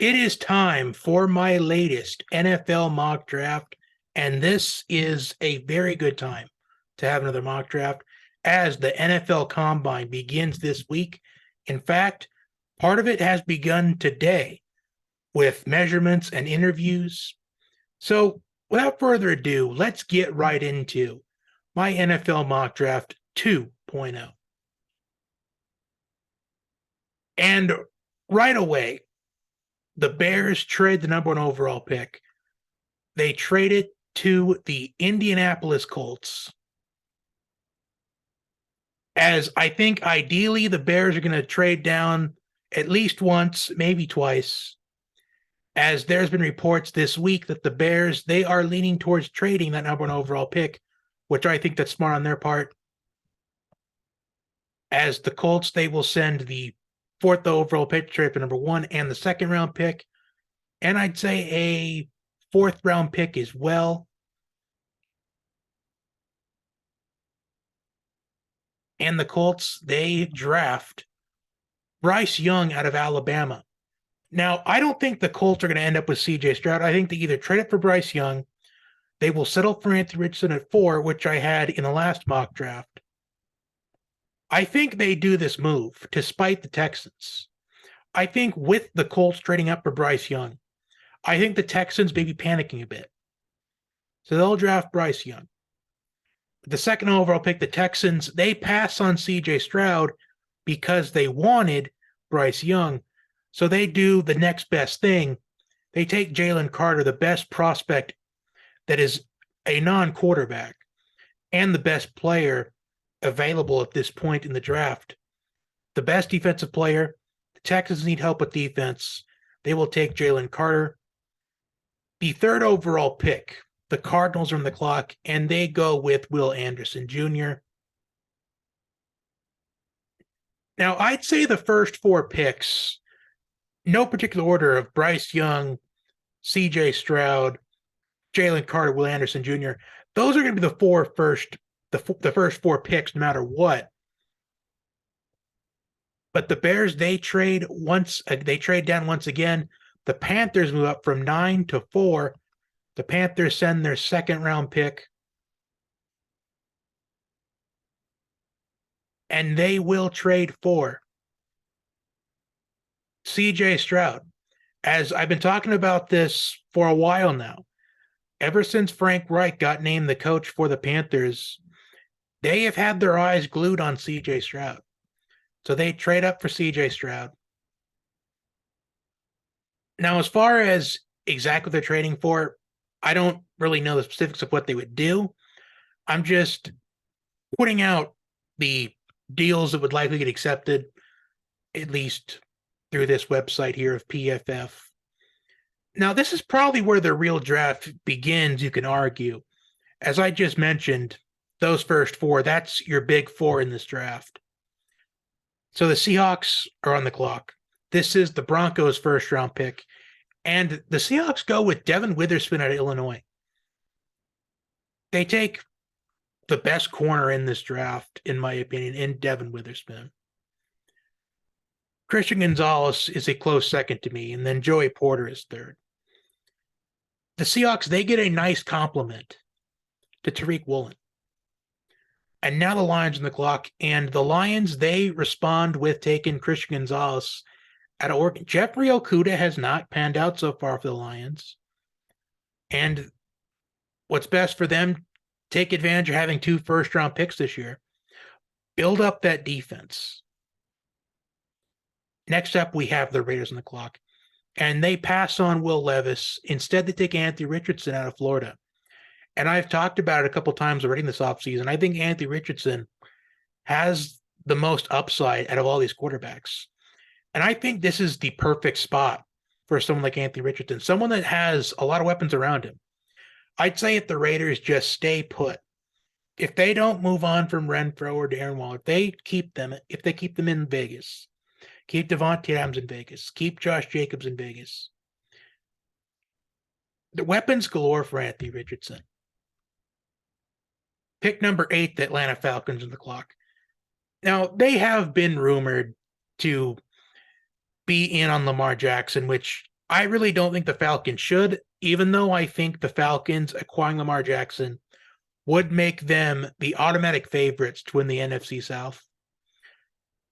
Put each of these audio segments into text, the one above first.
It is time for my latest NFL mock draft, and this is a very good time to have another mock draft as the NFL Combine begins this week. In fact, part of it has begun today with measurements and interviews. So, without further ado, let's get right into my NFL mock draft 2.0. And right away, the Bears trade the number one overall pick. They trade it to the Indianapolis Colts. As I think ideally the Bears are going to trade down at least once, maybe twice. As there's been reports this week that the Bears, they are leaning towards trading that number one overall pick, which I think that's smart on their part. As the Colts, they will send the fourth overall pick trade for number one and the second round pick. And I'd say a fourth round pick as well. And the Colts, they draft Bryce Young out of Alabama. Now, I don't think the Colts are going to end up with CJ Stroud. I think they either trade it for Bryce Young, they will settle for Anthony Richardson at 4, which I had in the last mock draft. I think they do this move to spite the Texans. I think with the Colts trading up for Bryce Young, I think the Texans may be panicking a bit. So they'll draft Bryce Young. The second overall pick, the Texans, they pass on CJ Stroud because they wanted Bryce Young. So they do the next best thing. They take Jalen Carter, the best prospect that is a non-quarterback and the best player available at this point in the draft. The best defensive player. The Texans need help with defense. They will take Jalen Carter. The third overall pick, the Cardinals are on the clock, and they go with Will Anderson Jr. Now, I'd say the first four picks, no particular order of Bryce Young, CJ Stroud, Jalen Carter, Will Anderson Jr., those are going to be the first four picks no matter what. But the Bears, they trade down once again. The Panthers move up from 9 to 4. The Panthers send their second round pick. And they will trade for CJ Stroud. As I've been talking about this for a while now, ever since Frank Reich got named the coach for the Panthers, they have had their eyes glued on CJ Stroud. So they trade up for CJ Stroud. Now, as far as exactly what they're trading for, I don't really know the specifics of what they would do. I'm just putting out the deals that would likely get accepted, at least through this website here of PFF. Now, this is probably where the real draft begins, you can argue. As I just mentioned, those first four, that's your big four in this draft. So the Seahawks are on the clock. This is the Broncos' first round pick. And the Seahawks go with Devin Witherspoon out of Illinois. They take the best corner in this draft, in my opinion, in Devin Witherspoon. Christian Gonzalez is a close second to me, and then Joey Porter is third. The Seahawks, they get a nice compliment to Tariq Woolen. And now the Lions on the clock, and the Lions, they respond with taking Christian Gonzalez out of Oregon. Jeffrey Okudah has not panned out so far for the Lions. And what's best for them, take advantage of having 2 first-round picks this year. Build up that defense. Next up, we have the Raiders on the clock. And they pass on Will Levis. Instead, they take Anthony Richardson out of Florida. And I've talked about it a couple times already in this offseason. I think Anthony Richardson has the most upside out of all these quarterbacks. And I think this is the perfect spot for someone like Anthony Richardson, someone that has a lot of weapons around him. I'd say if the Raiders just stay put, if they don't move on from Renfro or Darren Waller, if they keep them in Vegas, keep Devontae Adams in Vegas, keep Josh Jacobs in Vegas, the weapons galore for Anthony Richardson. Pick number 8, the Atlanta Falcons on the clock. Now, they have been rumored to be in on Lamar Jackson, which I really don't think the Falcons should, even though I think the Falcons acquiring Lamar Jackson would make them the automatic favorites to win the NFC South.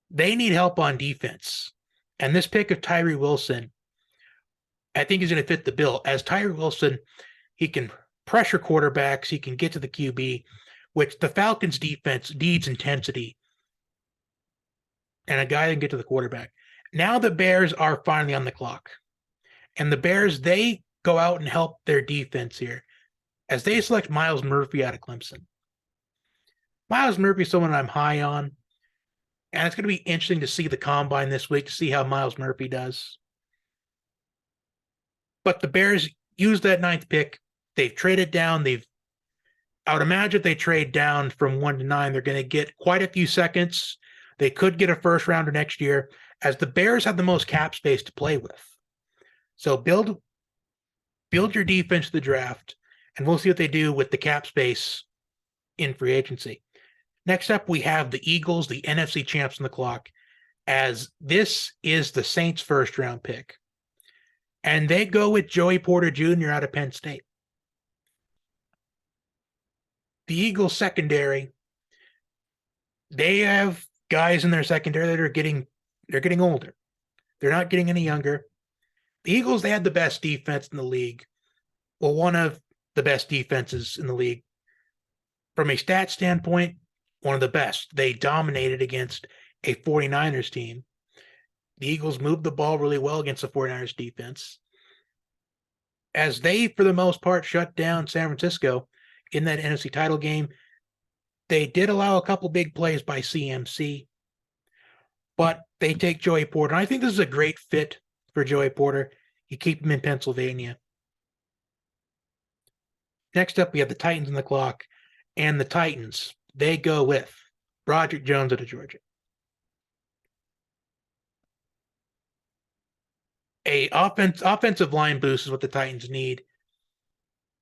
They need help on defense. And this pick of Tyree Wilson, I think is going to fit the bill. As Tyree Wilson, he can pressure quarterbacks, he can get to the QB, which the Falcons defense needs intensity and a guy that can get to the quarterback. Now the Bears are finally on the clock. And the Bears, they go out and help their defense here as they select Myles Murphy out of Clemson. Myles Murphy is someone I'm high on. And it's going to be interesting to see the combine this week to see how Myles Murphy does. But the Bears use that 9th pick. They've traded down. I would imagine if they trade down from 1 to 9, they're going to get quite a few seconds. They could get a first rounder next year, as the Bears have the most cap space to play with. So build your defense to the draft, and we'll see what they do with the cap space in free agency. Next up, we have the Eagles, the NFC champs on the clock, as this is the Saints' first round pick. And they go with Joey Porter Jr. out of Penn State. The Eagles secondary, they have guys in their secondary that are getting older. They're not getting any younger. The Eagles, they had the best defense in the league. Well, one of the best defenses in the league. From a stat standpoint, one of the best. They dominated against a 49ers team. The Eagles moved the ball really well against the 49ers defense, as they, for the most part, shut down San Francisco in that NFC title game. They did allow a couple big plays by CMC, but they take Joey Porter. And I think this is a great fit for Joey Porter. You keep him in Pennsylvania. Next up, we have the Titans on the clock, and the Titans, they go with Broderick Jones out of Georgia. A offensive line boost is what the Titans need,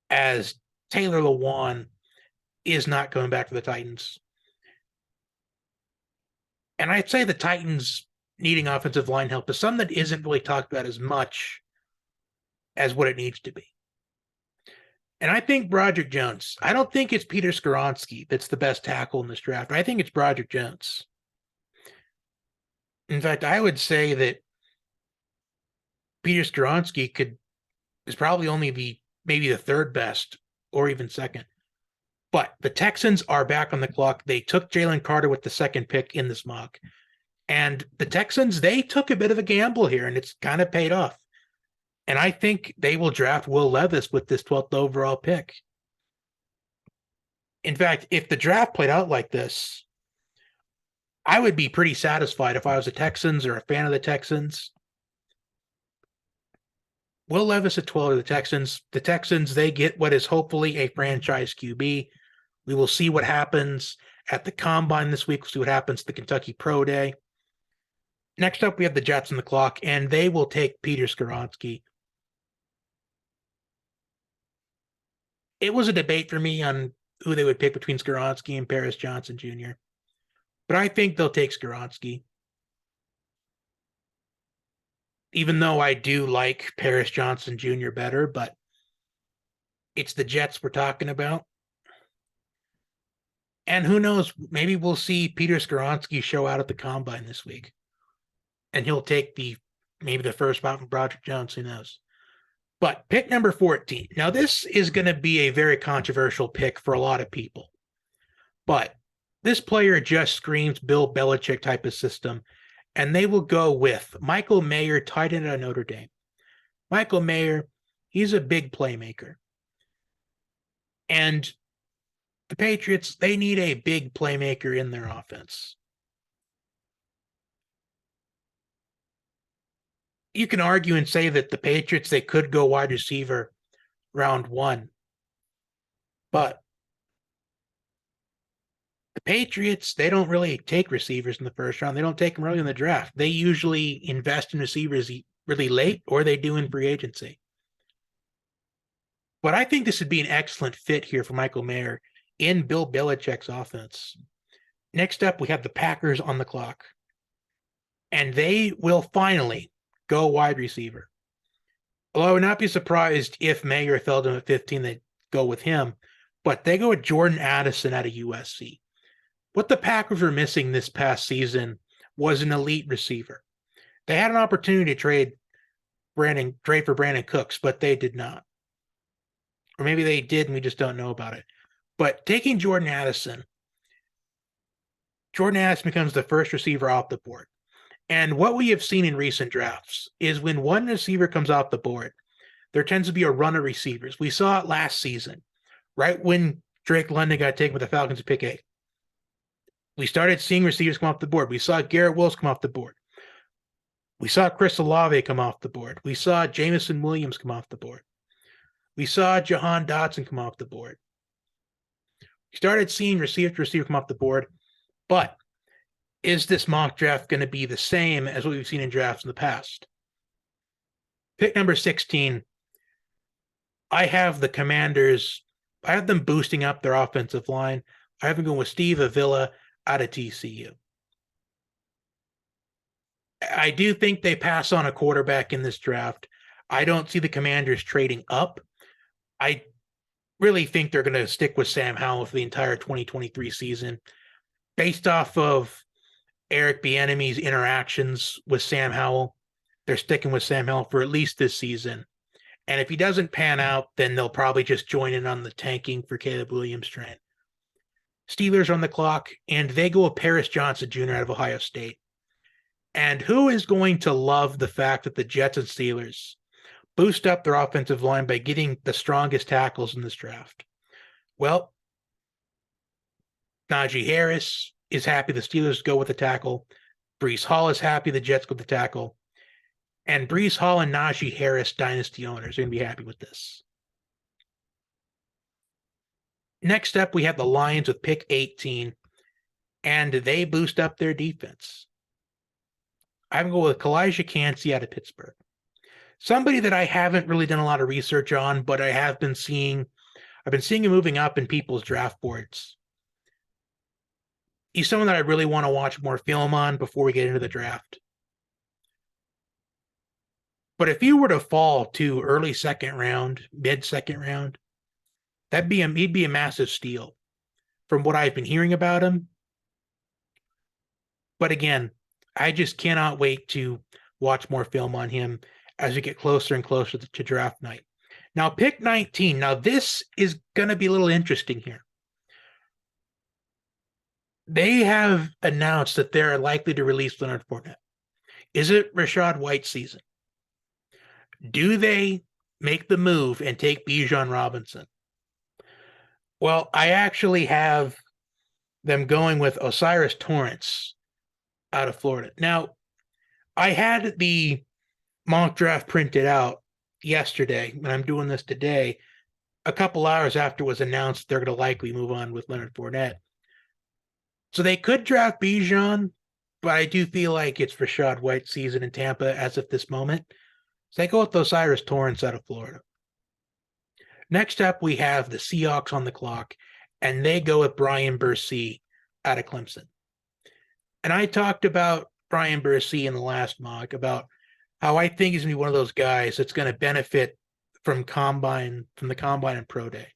as Taylor Lewan is not going back to the Titans. And I'd say the Titans needing offensive line help is something that isn't really talked about as much as what it needs to be. And I think Broderick Jones, I don't think it's Peter Skoronski that's the best tackle in this draft. I think it's Broderick Jones. In fact, I would say that Peter Skoronski is probably only maybe the third best or even second. But the Texans are back on the clock. They took Jalen Carter with the 2nd pick in this mock. And the Texans, they took a bit of a gamble here, and it's kind of paid off. And I think they will draft Will Levis with this 12th overall pick. In fact, if the draft played out like this, I would be pretty satisfied if I was the Texans or a fan of the Texans. Will Levis at 12 of the Texans. The Texans, they get what is hopefully a franchise QB. We will see what happens at the Combine this week. We'll see what happens at the Kentucky Pro Day. Next up, we have the Jets on the clock, and they will take Peter Skoronski. It was a debate for me on who they would pick between Skoronski and Paris Johnson Jr., but I think they'll take Skoronski. Even though I do like Paris Johnson Jr. better, but it's the Jets we're talking about. And who knows, maybe we'll see Peter Skoronski show out at the Combine this week. And he'll take maybe the first spot from Broderick Jones, who knows. But pick number 14. Now, this is going to be a very controversial pick for a lot of people. But this player just screams Bill Belichick type of system. And they will go with Michael Mayer, tight end at Notre Dame. Michael Mayer, he's a big playmaker. And the Patriots, they need a big playmaker in their offense. You can argue and say that the Patriots, they could go wide receiver round 1. But the Patriots, they don't really take receivers in the first round. They don't take them really in the draft. They usually invest in receivers really late, or they do in free agency. But I think this would be an excellent fit here for Michael Mayer in Bill Belichick's offense. Next up, we have the Packers on the clock. And they will finally go wide receiver. Although I would not be surprised if Mayer fell to him at 15, they'd go with him. But they go with Jordan Addison out of USC. What the Packers were missing this past season was an elite receiver. They had an opportunity to trade for Brandin Cooks, but they did not. Or maybe they did and we just don't know about it. But taking Jordan Addison becomes the first receiver off the board. And what we have seen in recent drafts is when one receiver comes off the board, there tends to be a run of receivers. We saw it last season, right when Drake London got taken with the Falcons at pick 8. We started seeing receivers come off the board. We saw Garrett Wills come off the board. We saw Chris Olave come off the board. We saw Jameson Williams come off the board. We saw Jahan Dotson come off the board. We started seeing receiver to receiver come off the board, but is this mock draft going to be the same as what we've seen in drafts in the past? Pick number 16, I have the Commanders. I have them boosting up their offensive line. I have them going with Steve Avila out of TCU. I do think they pass on a quarterback in this draft. I don't see the Commanders trading up. I really think they're going to stick with Sam Howell for the entire 2023 season. Based off of Eric Bieniemy's interactions with Sam Howell, they're sticking with Sam Howell for at least this season. And if he doesn't pan out, then they'll probably just join in on the tanking for Caleb Williams train. Steelers on the clock, and they go with Paris Johnson Jr. out of Ohio State. And who is going to love the fact that the Jets and Steelers boost up their offensive line by getting the strongest tackles in this draft? Well, Najee Harris is happy the Steelers go with the tackle. Breece Hall is happy the Jets go with the tackle. And Breece Hall and Najee Harris, dynasty owners, are going to be happy with this. Next up, we have the Lions with pick 18, and they boost up their defense. I'm going with Kalijah Kancey out of Pittsburgh. Somebody that I haven't really done a lot of research on, but I have been seeing, I've been seeing him moving up in people's draft boards. He's someone that I really want to watch more film on before we get into the draft. But if he were to fall to early second round, mid second round, he'd be a massive steal from what I've been hearing about him. But again, I just cannot wait to watch more film on him as we get closer and closer to draft night. Now, pick 19. Now, this is going to be a little interesting here. They have announced that they're likely to release Leonard Fournette. Is it Rachaad White season? Do they make the move and take Bijan Robinson? Well, I actually have them going with Osiris Torrance out of Florida. Now, I had the mock draft printed out yesterday, and I'm doing this today, a couple hours after it was announced they're going to likely move on with Leonard Fournette. So they could draft Bijan, but I do feel like it's Rachaad White season in Tampa as of this moment. So they go with Osiris Torrance out of Florida. Next up, we have the Seahawks on the clock, and they go with Brian Bursey out of Clemson. And I talked about Brian Bursey in the last mock about how I think he's going to be one of those guys that's going to benefit from the combine and pro day.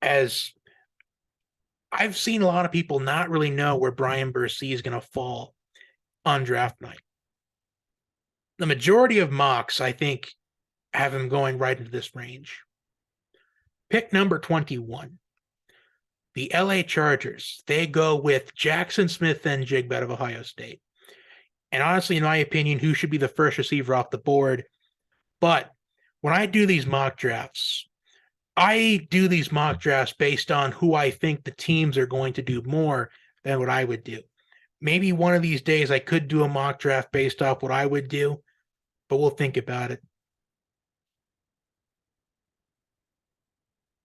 As I've seen a lot of people not really know where Brian Bursey is going to fall on draft night. The majority of mocks, I think, have him going right into this range. Pick number 21. The LA Chargers. They go with Jackson Smith-Njigba out of Ohio State. And honestly, in my opinion, who should be the first receiver off the board? But when I do these mock drafts, I do these mock drafts based on who I think the teams are going to do more than what I would do. Maybe one of these days I could do a mock draft based off what I would do, but we'll think about it.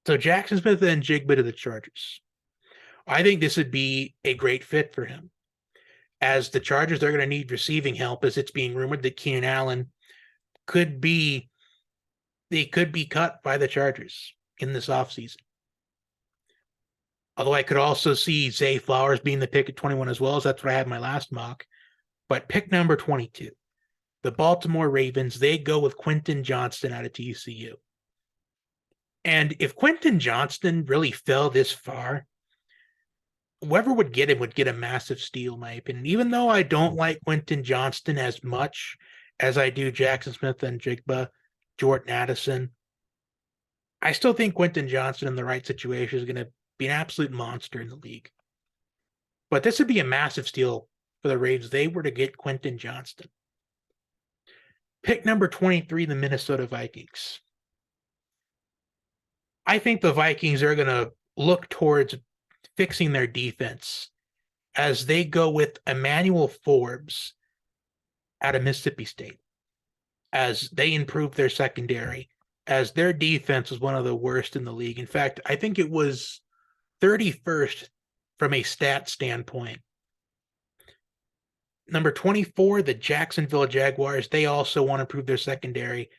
So Jackson Smith-Njigba to the Chargers. I think this would be a great fit for him. As the Chargers, they're going to need receiving help, as it's being rumored that Keenan Allen could be cut by the Chargers in this offseason. Although I could also see Zay Flowers being the pick at 21 as well, as that's what I had in my last mock. But pick number 22. the Baltimore Ravens, they go with Quentin Johnston out of TCU. And if Quentin Johnston really fell this far, whoever would get him would get a massive steal, in my opinion. Even though I don't like Quentin Johnston as much as I do Jackson Smith-Njigba, Jordan Addison, I still think Quentin Johnston in the right situation is going to be an absolute monster in the league. But this would be a massive steal for the Ravens. They were to get Quentin Johnston. Pick number 23, the Minnesota Vikings. I think the Vikings are going to look towards fixing their defense as they go with Emmanuel Forbes out of Mississippi State, as they improve their secondary, as their defense was one of the worst in the league. In fact, I think it was 31st from a stat standpoint. Number 24, the Jacksonville Jaguars. They also want to improve their secondary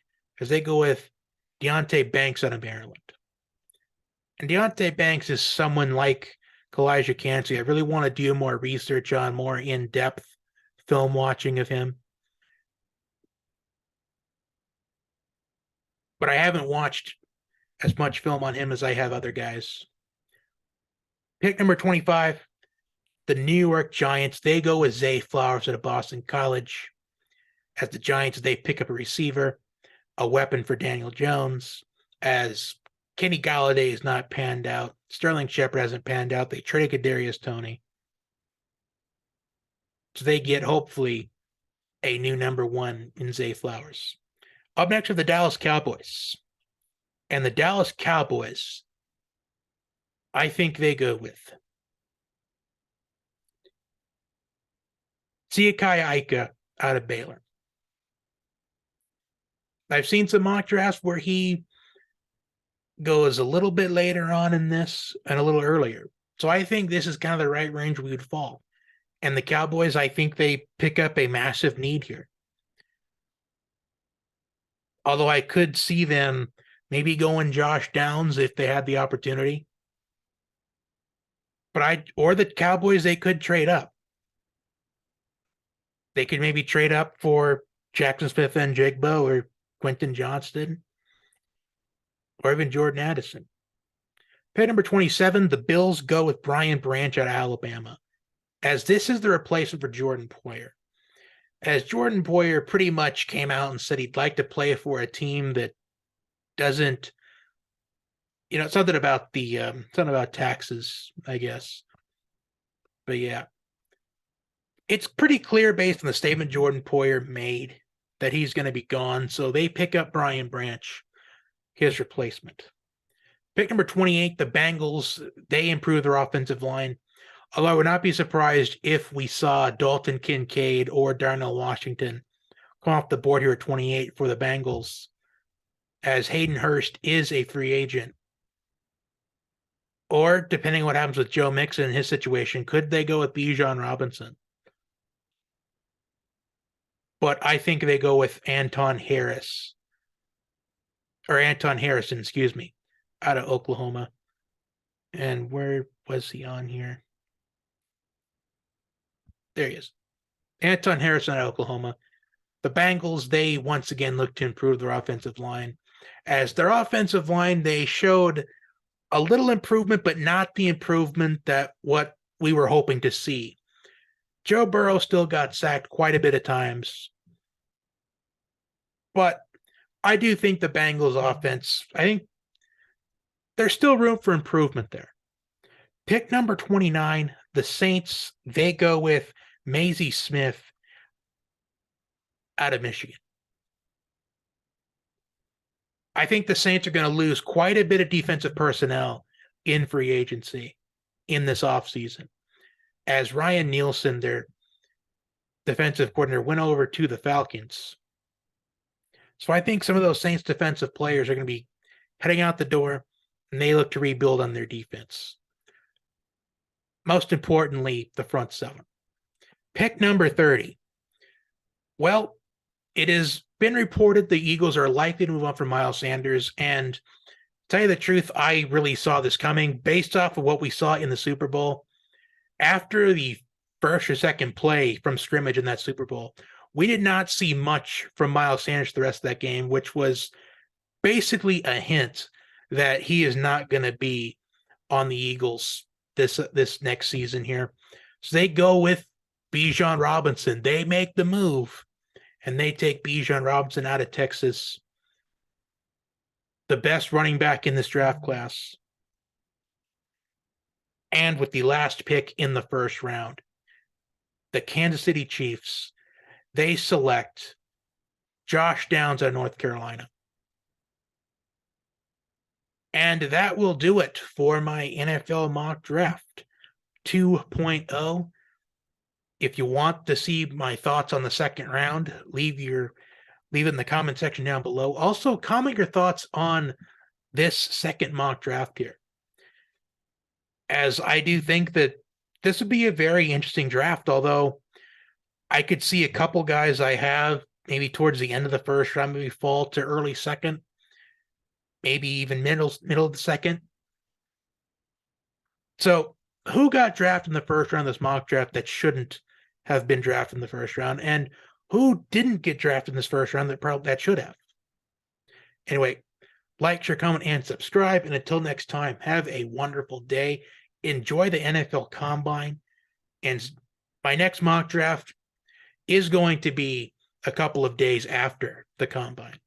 as they go with Deonte Banks out of Maryland. And Deonte Banks is someone like Elijah Cansey. I really want to do more research on, more in-depth film watching of him. But I haven't watched as much film on him as I have other guys. Pick number 25, the New York Giants. They go with Zay Flowers out of Boston College. As the Giants, they pick up a receiver, a weapon for Daniel Jones. As Kenny Galladay is not panned out, Sterling Shepard hasn't panned out. They traded Kadarius Toney. So they get, hopefully, a new number one in Zay Flowers. Up next are the Dallas Cowboys. And the Dallas Cowboys, I think they go with Siakai Ika out of Baylor. I've seen some mock drafts where he goes a little bit later on in this and a little earlier. So I think this is kind of the right range we would fall. And the Cowboys, I think they pick up a massive need here. Although I could see them maybe going Josh Downs if they had the opportunity. Or the Cowboys, they could trade up. They could maybe trade up for Jackson Smith-Njigba or Quentin Johnston, or even Jordan Addison. Pick number 27, the Bills go with Brian Branch out of Alabama, as this is the replacement for Jordan Poyer. As Jordan Poyer pretty much came out and said he'd like to play for a team that doesn't, something about something about taxes, I guess. But yeah, it's pretty clear based on the statement Jordan Poyer made that he's going to be gone. So they pick up Brian Branch, his replacement. Pick number 28, the Bengals, they improve their offensive line. Although I would not be surprised if we saw Dalton Kincaid or Darnell Washington come off the board here at 28 for the Bengals, as Hayden Hurst is a free agent. Or, depending on what happens with Joe Mixon in his situation, could they go with Bijan Robinson? But I think they go with Anton Harrison, out of Oklahoma. And where was he on here? There he is. Anton Harrison out of Oklahoma. The Bengals, they once again look to improve their offensive line. As their offensive line, they showed a little improvement, but not the improvement that what we were hoping to see. Joe Burrow still got sacked quite a bit of times. But I do think the Bengals offense, I think there's still room for improvement there. Pick number 29, the Saints, they go with Mazi Smith out of Michigan. I think the Saints are going to lose quite a bit of defensive personnel in free agency in this offseason, as Ryan Nielsen, their defensive coordinator, went over to the Falcons. So I think some of those Saints defensive players are going to be heading out the door, and they look to rebuild on their defense. Most importantly, the front seven. Pick number 30. Well, it has been reported the Eagles are likely to move on from Miles Sanders, and to tell you the truth, I really saw this coming based off of what we saw in the Super Bowl. After the first or second play from scrimmage in that Super Bowl, we did not see much from Miles Sanders the rest of that game, which was basically a hint that he is not going to be on the Eagles this next season here. So they go with Bijan Robinson. They make the move, and they take Bijan Robinson out of Texas, the best running back in this draft class. And with the last pick in the first round, the Kansas City Chiefs, they select Josh Downs out of North Carolina. And that will do it for my NFL mock draft 2.0. If you want to see my thoughts on the second round, leave it in the comment section down below. Also, comment your thoughts on this second mock draft here, as I do think that this would be a very interesting draft, although I could see a couple guys I have maybe towards the end of the first round, maybe fall to early second, maybe even middle of the second. So who got drafted in the first round of this mock draft that shouldn't have been drafted in the first round, and who didn't get drafted in this first round that should have? Anyway, like, share, comment, and subscribe. And until next time, have a wonderful day. Enjoy the NFL Combine. And my next mock draft is going to be a couple of days after the Combine.